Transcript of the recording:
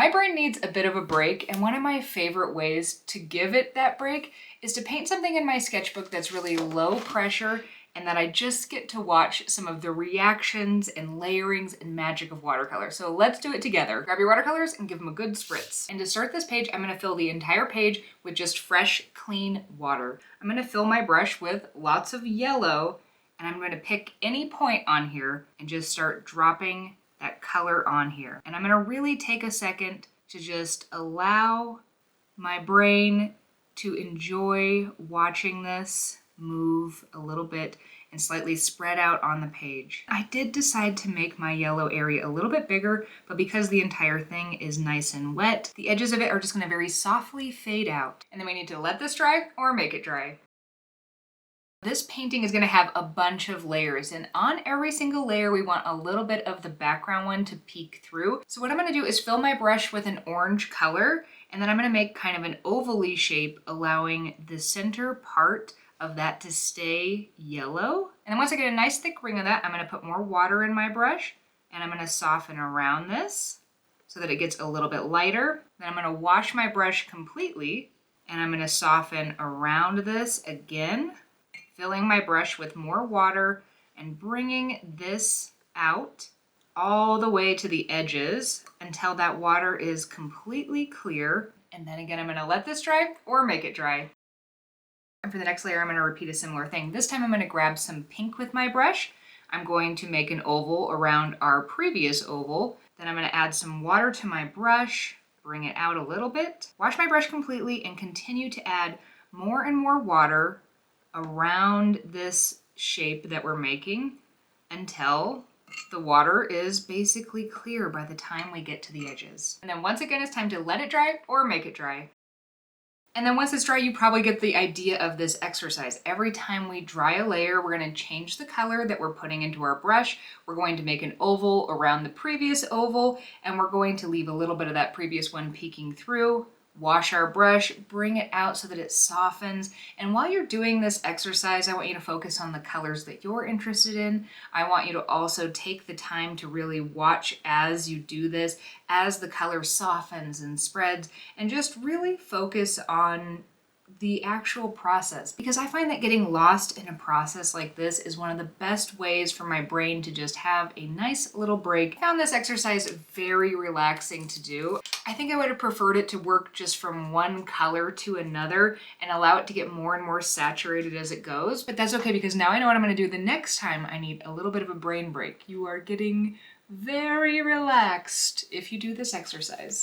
My brain needs a bit of a break, and one of my favorite ways to give it that break is to paint something in my sketchbook that's really low pressure and that I just get to watch some of the reactions and layerings and magic of watercolor. So let's do it together. Grab your watercolors and give them a good spritz. And to start this page, I'm gonna fill the entire page with just fresh, clean water. I'm gonna fill my brush with lots of yellow, and I'm gonna pick any point on here and just start dropping that color on here. And I'm gonna really take a second to just allow my brain to enjoy watching this move a little bit and slightly spread out on the page. I did decide to make my yellow area a little bit bigger, but because the entire thing is nice and wet, the edges of it are just gonna very softly fade out. And then we need to let this dry or make it dry. This painting is going to have a bunch of layers, and on every single layer we want a little bit of the background one to peek through. So what I'm going to do is fill my brush with an orange color, and then I'm going to make kind of an oval-y shape, allowing the center part of that to stay yellow. And then once I get a nice thick ring of that, I'm going to put more water in my brush, and I'm going to soften around this so that it gets a little bit lighter. Then I'm going to wash my brush completely, and I'm going to soften around this again, filling my brush with more water and bringing this out all the way to the edges until that water is completely clear. And then again, I'm going to let this dry or make it dry. And for the next layer, I'm going to repeat a similar thing. This time I'm going to grab some pink with my brush. I'm going to make an oval around our previous oval. Then I'm going to add some water to my brush, bring it out a little bit, wash my brush completely, and continue to add more and more water around this shape that we're making until the water is basically clear by the time we get to the edges. And then once again, it's time to let it dry or make it dry. And then once it's dry, you probably get the idea of this exercise. Every time we dry a layer, we're going to change the color that we're putting into our brush. We're going to make an oval around the previous oval, and we're going to leave a little bit of that previous one peeking through. Wash our brush, bring it out so that it softens. And while you're doing this exercise, I want you to focus on the colors that you're interested in. I want you to also take the time to really watch as you do this, as the color softens and spreads, and just really focus on the actual process, because I find that getting lost in a process like this is one of the best ways for my brain to just have a nice little break. I found this exercise very relaxing to do. I think I would have preferred it to work just from one color to another and allow it to get more and more saturated as it goes, but that's okay because now I know what I'm going to do the next time I need a little bit of a brain break. You are getting very relaxed if you do this exercise.